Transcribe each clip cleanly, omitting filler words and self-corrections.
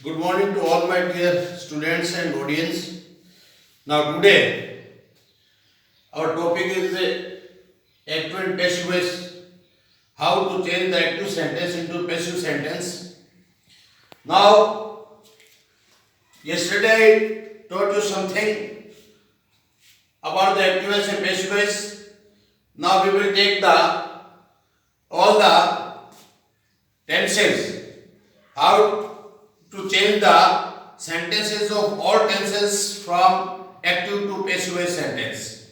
Good morning to all my dear students and audience. Now today our topic is active and passive voice. How to change the active sentence into passive sentence. Now yesterday I taught you something about the active voice and passive voice. Now we will take all the tenses. How to change the sentences of all tenses from active to passive voice sentence.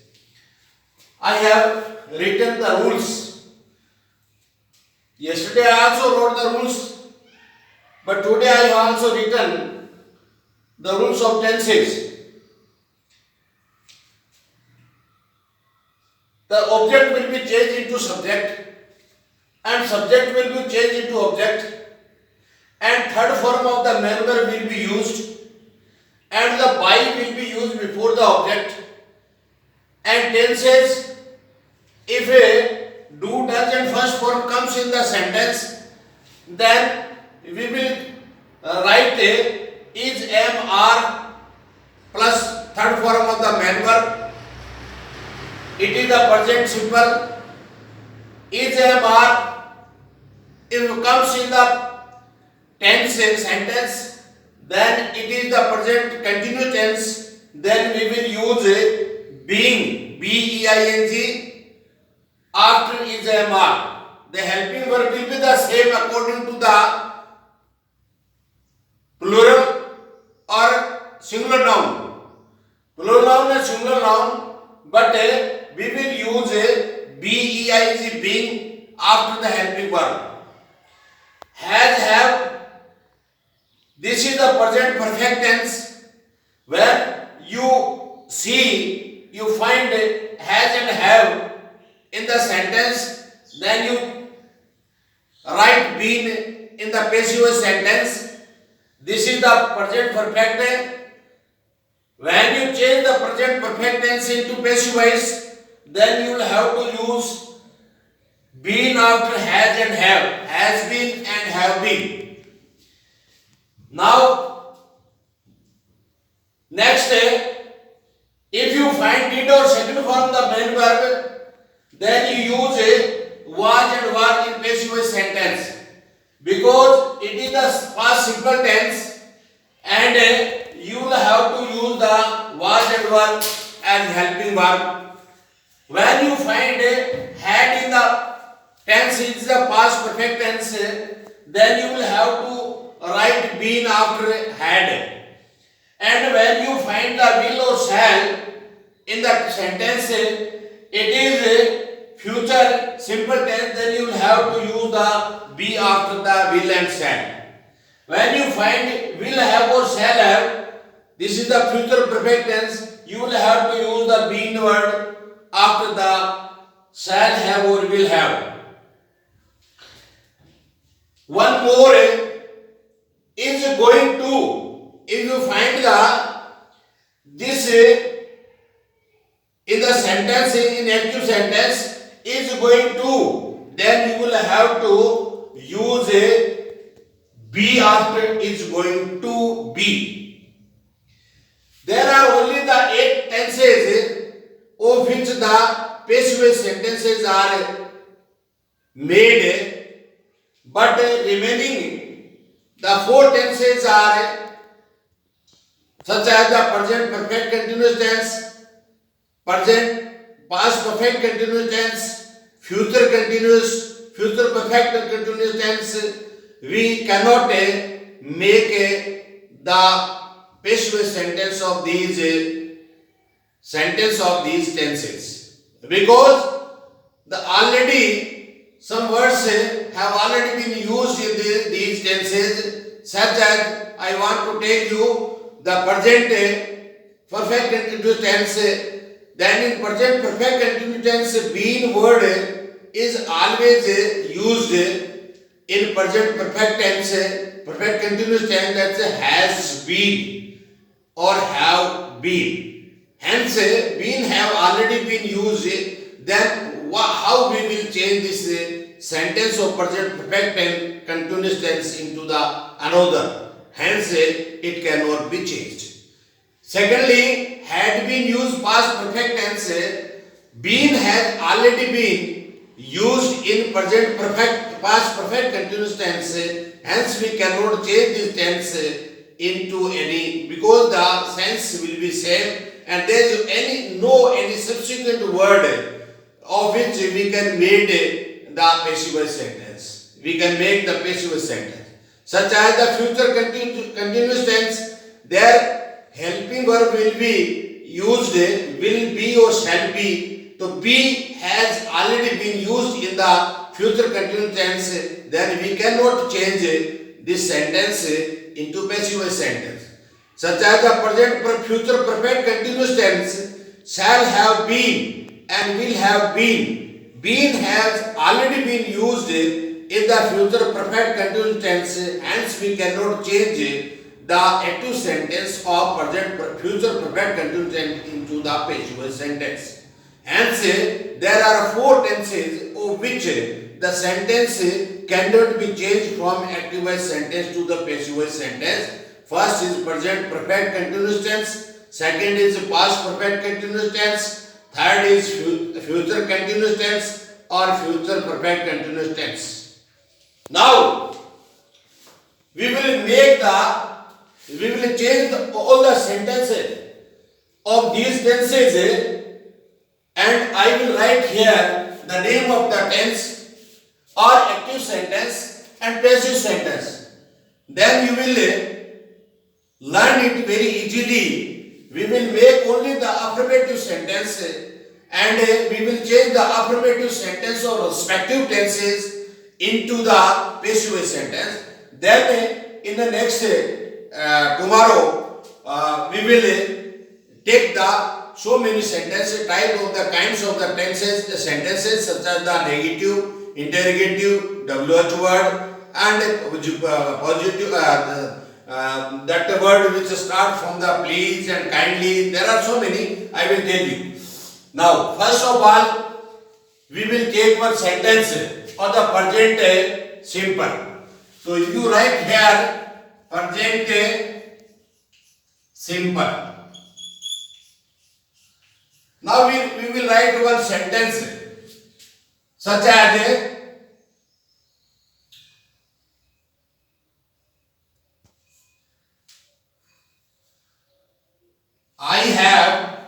I have written the rules. Yesterday I also wrote the rules, but today I have also written the rules of tenses. The object will be changed into subject and subject will be changed into object. And third form of the main verb will be used and the by will be used before the object. And tenses, if a do, does and first form comes in the sentence, then we will write is, am, are plus third form of the main verb. It is the present simple. Is, am, are, if it comes in the tense sentence, then it is the present continuous tense. Then we will use being, B-E-I-N-G, after is, am, are. The helping verb will be the same according to the plural or singular noun. Plural noun and singular noun, but we will use B-E-I-N-G, being, after the helping verb. Has, have. This is the present perfect tense. When you see, you find has and have in the sentence, then you write been in the passive sentence. This is the present perfect. When you change the present perfect tense into passive voice, then you will have to use been after has and have. Has been and have been. Now, next, if you find did or second form the main verb, then you use was and were in passive voice sentence because it is the past simple tense and you will have to use the was and were as helping verb. When you find had in the tense is the past perfect tense, then you will have to write been after had. And when you find the will or shall in the sentence, it is a future simple tense, then you will have to use the be after the will and shall. When you find will have or shall have, this is the future perfect tense, you will have to use the been word after the shall have or will have. One more is going to. If you find this in the sentence, in active sentence, is going to, then you will have to use be after is going to be. There are only the 8 tenses of which the passive sentences are made, but remaining the 4 tenses are such as the present perfect continuous tense, present past perfect continuous tense, future perfect continuous tense. We cannot make the passive sentence of these tenses because already some words have already been used in these tenses, such as I want to take you the present perfect continuous tense. Then in present perfect continuous tense, been word is always used in present perfect tense, perfect continuous tense, that has been or have been. Hence, been have already been used. Then how we will change this sentence of present perfect and continuous tense into the another? hence it cannot be changed. Secondly, had been used past perfect tense, been has already been used in present perfect past perfect continuous tense, hence we cannot change this tense into any, because the sense will be same and there is any subsequent word of which we can make the passive voice sentence. We can make the passive voice sentence. Such as the future continuous tense, their helping verb will be used, will be or shall be. So be has already been used in the future continuous tense, then we cannot change this sentence into passive voice sentence. Such as the present future perfect continuous tense, shall have been and will have been. Been has already been used in the future perfect continuous tense, hence we cannot change the active sentence of present future perfect continuous tense into the passive voice sentence. Hence, there are four tenses of which the sentence cannot be changed from active voice sentence to the passive voice sentence. First is present perfect continuous tense, second is past perfect continuous tense, third is future continuous tense or future perfect continuous tense. Now, we will change all the sentences of these tenses and I will write here the name of the tense or active sentence and passive sentence. Then you will learn it very easily. We will make only the affirmative sentence and we will change the affirmative sentence or respective tenses into the passive voice sentence. Then in the next tomorrow we will take the so many sentences, type of the kinds of the tenses, the sentences such as the negative, interrogative, WH word and positive, that word which start from the please and kindly. There are so many, I will tell you. Now, first of all, we will take one sentence or the present simple. So, if you write here, present simple. Now we will write one sentence such as I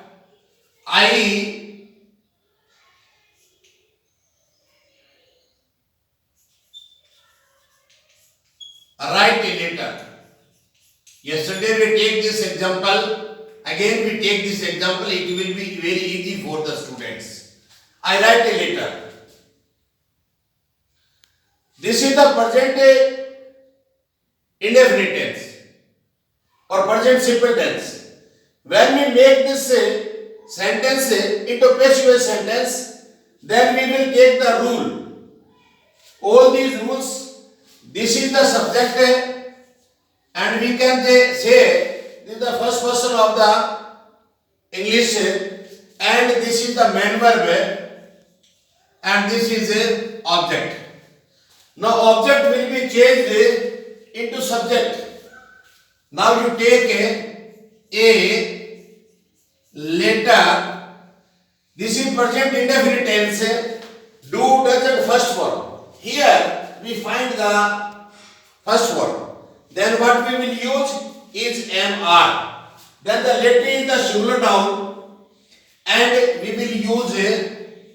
write a letter. Yesterday we take this example. Again we take this example. It will be very easy for the students. I write a letter. This is the present indefinite tense or present simple tense. When we make this sentence into passive voice sentence, then we will take the rule. All these rules, this is the subject and we can say this is the first person of the English and this is the main verb and this is a object. Now object will be changed into subject. Now you take a letter. This is present indefinite tense. Do, does and first form. Here we find the first form. Then what we will use is MR. Then the letter is the singular noun and we will use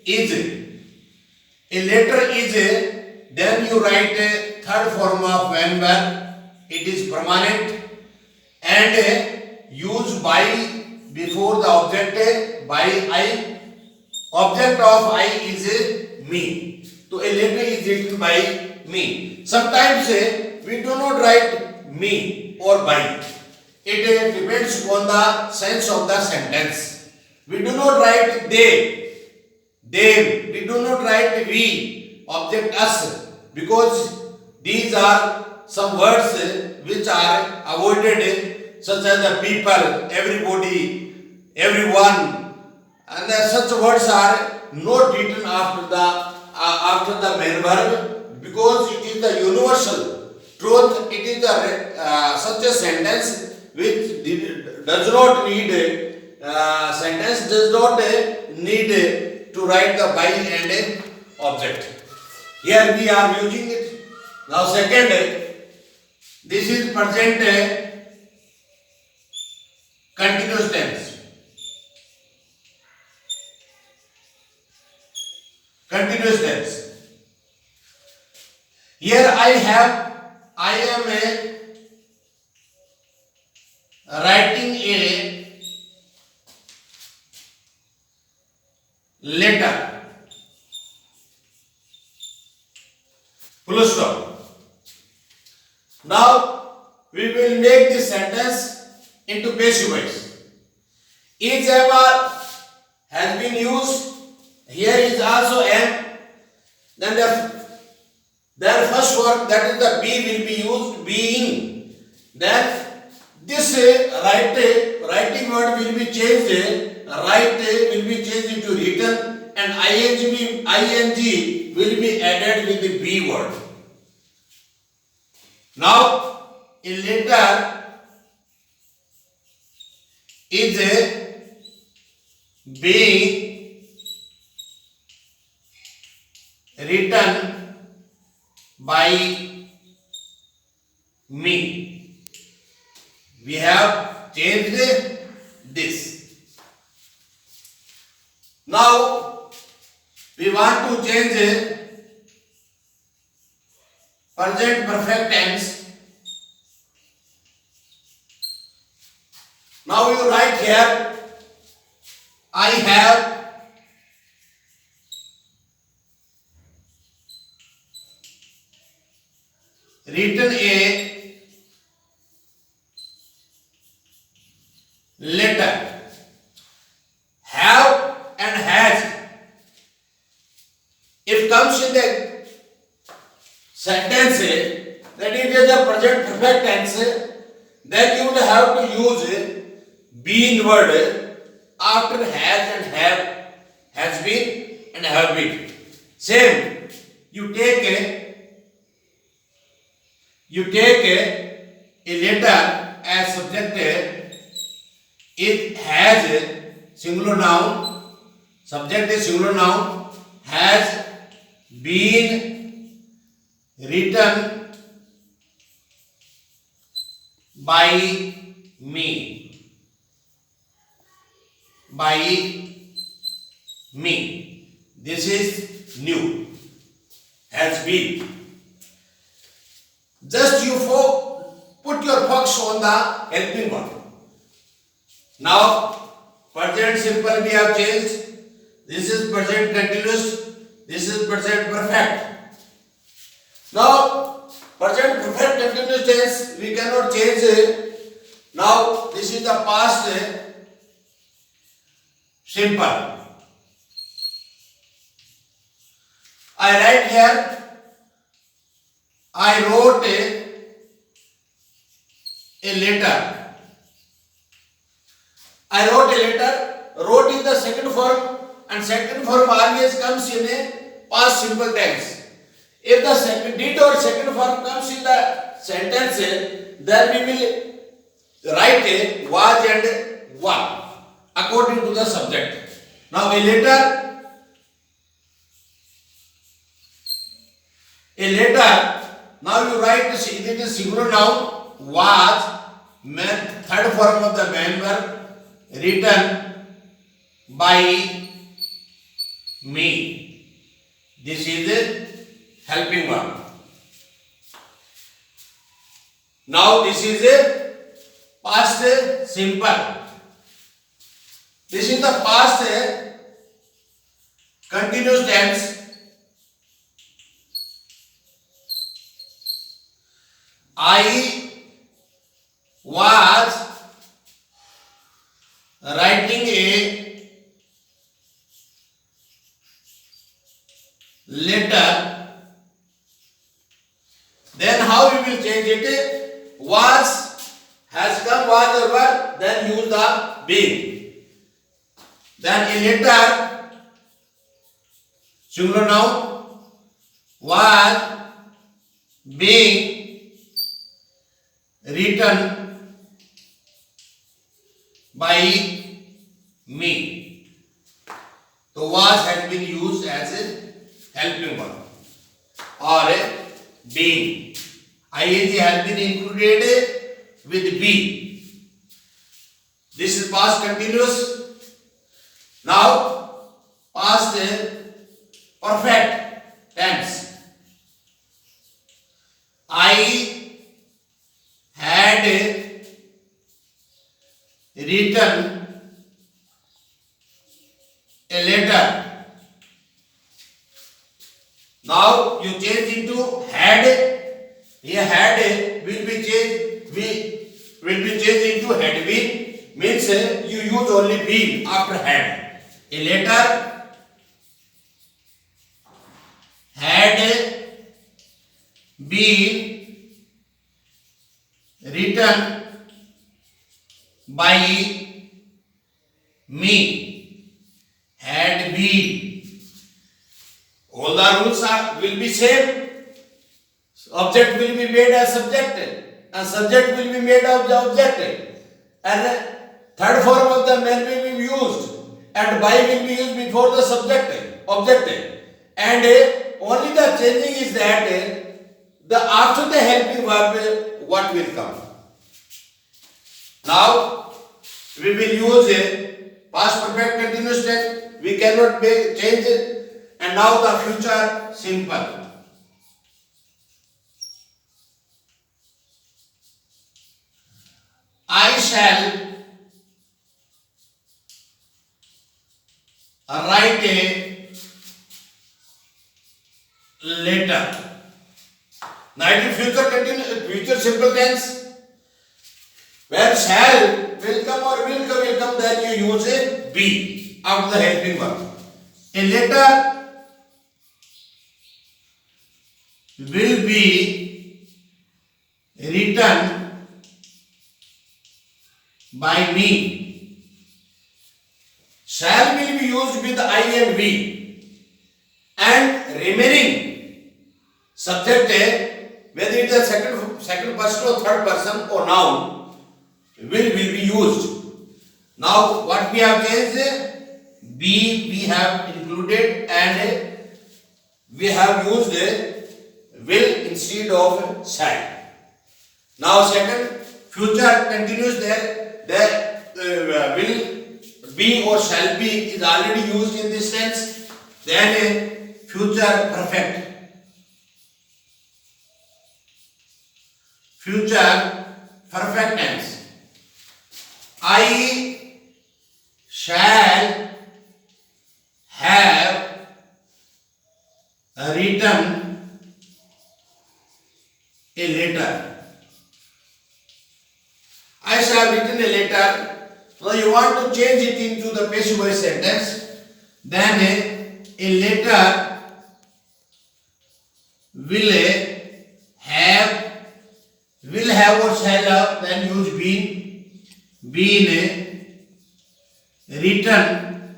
is. A letter is, then you write a third form of when. It is permanent and use by before the object by I. Object of I is me. So a letter is written by me. Sometimes we do not write me or by. It depends upon the sense of the sentence. We do not write they, them. We do not write we, object us, because these are some words which are avoided, such as the people, everybody, everyone, and such words are not written after the main verb, because it is the universal truth, it is such a sentence which does not need to write the by and a object. Here we are using it. Now second, this is present continuous tense. Continuous tense. Here I am writing a letter. Full stop. Now we will make this sentence into passive voice. Is ever has been used. Here is also am. Then the first word, that is the be, will be used, being. Then this writing word will be changed. Write will be changed into written, and ing will be added with the be word. Now a letter is being written by me. We have changed this. Now we want to change present perfect tense. Now you write here, I have written a letter. Have and has, if comes in the sentence that it is a present perfect tense, then you will have to use been word after has and have, has been and have been. Same, you take a letter as subject. It has a singular noun, subject is singular noun, has been written by me. This is new. Has been. Just you put your focus on the helping one. Now present simple we have changed. This is present continuous. This is present perfect. Now present perfect continuous tense we cannot change it. Now this is the past simple. I write here, I wrote a letter. I wrote a letter. Wrote is the second form, and second form always comes in a past simple tense. If the second did or second form comes in the sentence, then we will write a was and were according to the subject. Now a letter. Now you write it is singular noun, was, third form of the main verb, written by me. This is a helping verb. Now this is a past simple. This is the past continuous tense. I was writing a letter. Then how we will change it? Was has come, was or were, then use the being. Then a letter, singular noun, was being written by me. तो was has been used as a helping verb or a being. ing has been included with be. This is past continuous. Now past perfect tense. I had written a letter. Now you change into had. Here had will be changed into had been. Means you use only been after had. A letter had been written by me. Had been. All the rules will be same. Object will be made as subject, and subject will be made of the object, and third form of the man will be used, and by will be used before the subject object, and only the changing is that the after the helping verb what will come. Now we will use a past perfect continuous tense. We cannot change it, and now the future simple. I shall write a letter. Now it is future simple tense. Where shall will come or will come, then you use a be after the helping verb. A letter will be written by me. Shall will be used with I and we, and remaining subject whether it is second person or third person or noun will be used. Now what we have changed? Be we have included, and we have used will instead of shall. Now second future continuous there. Will be or shall be is already used in this tense. Then future perfect. Future perfect tense. I shall have written a letter. I shall have written a letter. Now you want to change it into the passive voice sentence. Then a letter will have or shall have, then use been written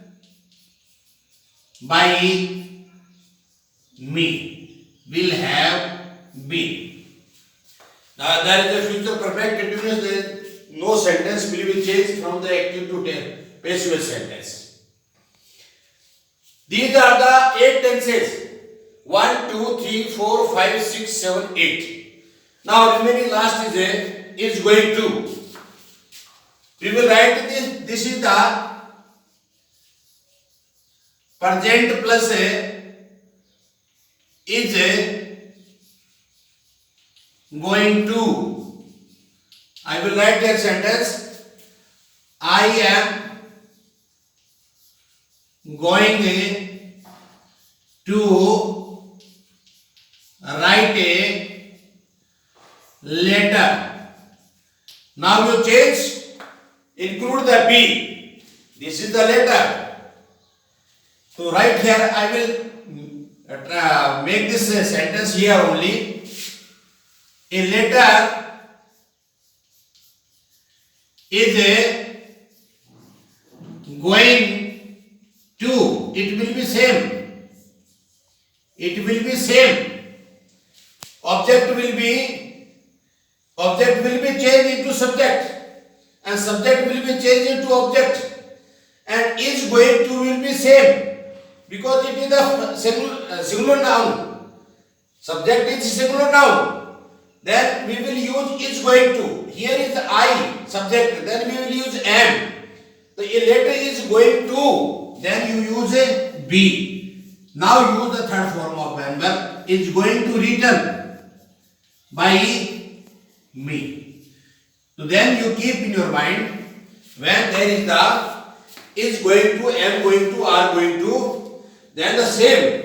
by me. Will have been. Now there is a future perfect continuous. There no sentence will be changed from the active to passive sentence. These are the 8 tenses. 1, 2, 3, 4, 5, 6, 7, 8. Now remaining last is going to. We will write this. This is the present plus is going to. I will write that sentence. I am going to write a letter. Now you change, include the be. This is the letter. So right here I will make this sentence here only. A letter is going to. It will be same. It will be same. Object will be object will be changed into subject, and subject will be changed into object, and is going to will be same because it is the singular noun. Subject is singular noun. Then we will use is going to. Here is I subject. Then we will use am. The later is going to. Then you use a be. Now use the third form of an verb. Is going to return by me. So then you keep in your mind when there is the is going to, am going to, are going to, then the same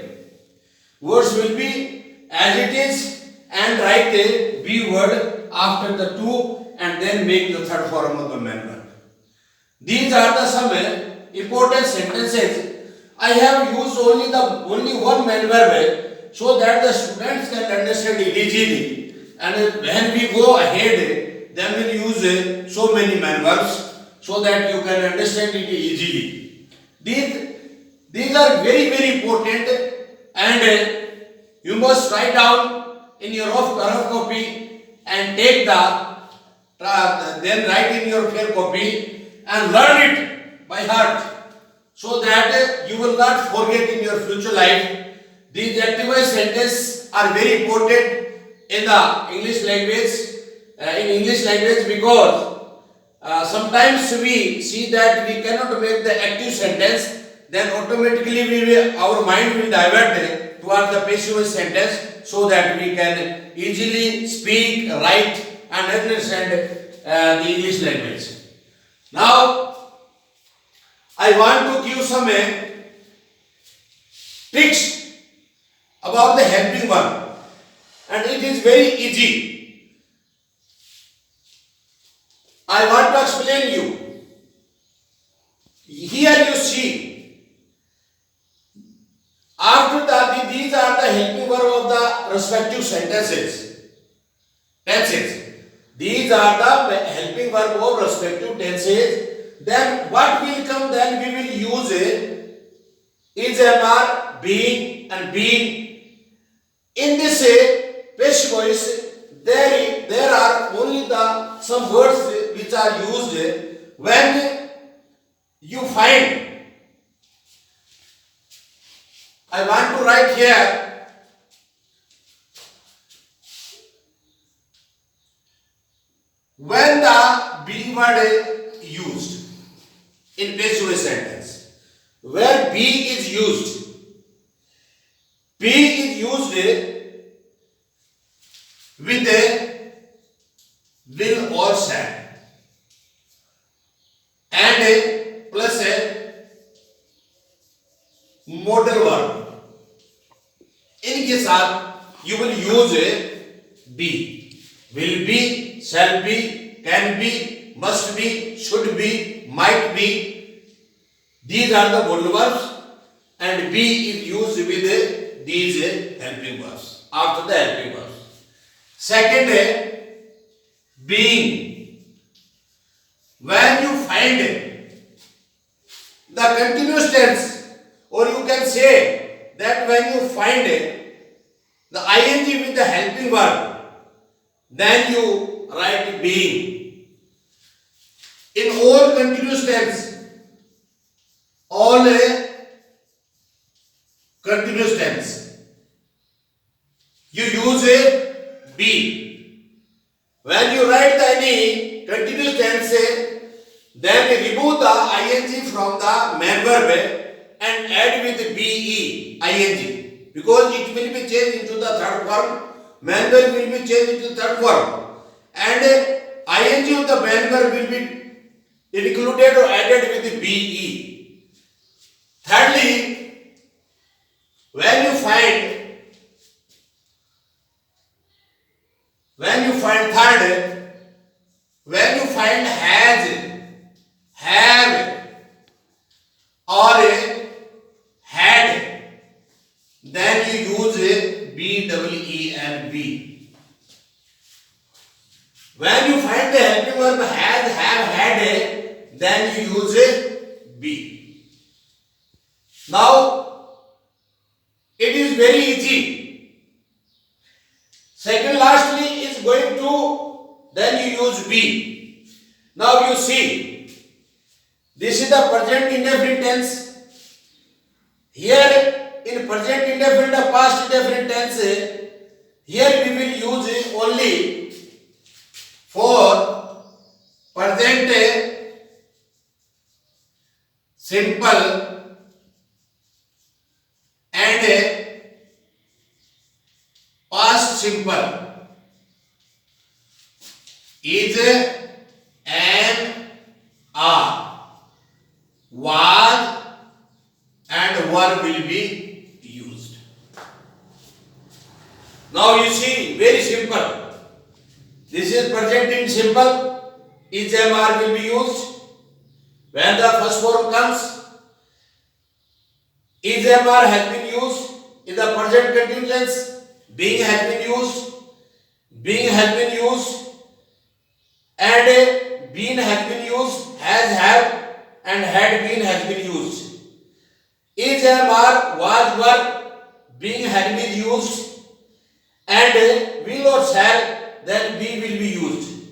words will be as it is and write a be word after the to and then make the third form of the main verb. These are the some important sentences. I have used only one main verb so that the students can understand it easily, and when we go ahead then we'll use so many main verbs so that you can understand it easily. These are very very important, and you must write down in your rough copy and take then write in your fair copy and learn it by heart so that you will not forget in your future life. These active sentences are very important in the English language, because sometimes we see that we cannot make the active sentence, then automatically our mind will divert towards the passive sentence so that we can easily speak, write and understand the English language. Now I want to give some tricks about the helping verb, and it is very easy. I want to explain you. Here you see, after that these are the helping verb of the respective sentences. Tenses. These are the helping verb of respective tenses. Then what will come? Then we will use is, am, are, being and being. In this passive voice, there are only the some words which are used when you find. I want to write here when the be word used in passive sentence, where be is used. Be is used with a will or shall and a plus a modal verb. इनके साथ you will use a be, will be, shall be, can be, must be, should be, might be. These are the modal verbs, and be is used with these helping verbs after the helping verbs. Second, being. When you find the continuous tense, or you can say that when you find the ing with the helping verb, then you write being. In all continuous tense, all continuous tense, you use a be. When you write any continuous tense, then remove the ing from the main verb and add with be ing, because it will be changed into the third form. Main verb will be changed into the third form, and ing of the main verb will be included or added with be. Thirdly, when you find third, when you find has, have or had, then you use be and be. When you find the helping verb has, have, had, then you use be. Now it is very easy. Second, lastly, is going to then you use be. Now you see, this is the present indefinite tense. Here in present indefinite or past indefinite tense, here we will use only for present simple and past simple. Is, am, are, was and were will be used. Now you see, very simple. This is present in simple. Is, am, are will be used. When the first form comes, is, am, are has been used in the present continuous. Being has been used. Being has been used. And been has been used. Has, have and had been has been used. Is, am, are, was, were, being had been used, and will or shall, then be will be used.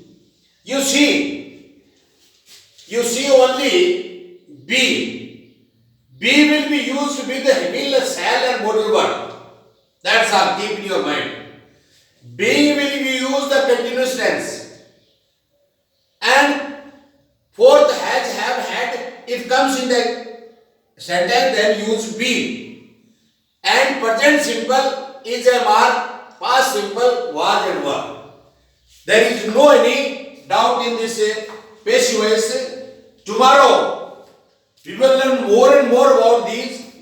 You see only be. Be will be used with the will, shall and modal verb. That's all, keep in your mind. Being will be used the continuous tense. And fourth, has, have, had, if comes in the sentence, then use be. And present simple, is, am, are, past simple, was and were. There is no any doubt in this passive voice. Tomorrow we will learn more and more about these,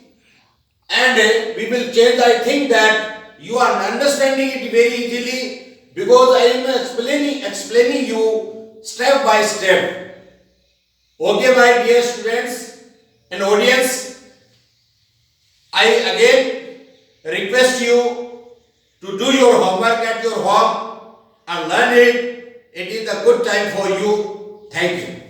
and we will change. I think that you are understanding it very easily because I am explaining you step by step. Okay, my dear students and audience, I again request you to do your homework at your home and learn it. It is a good time for you. Thank you.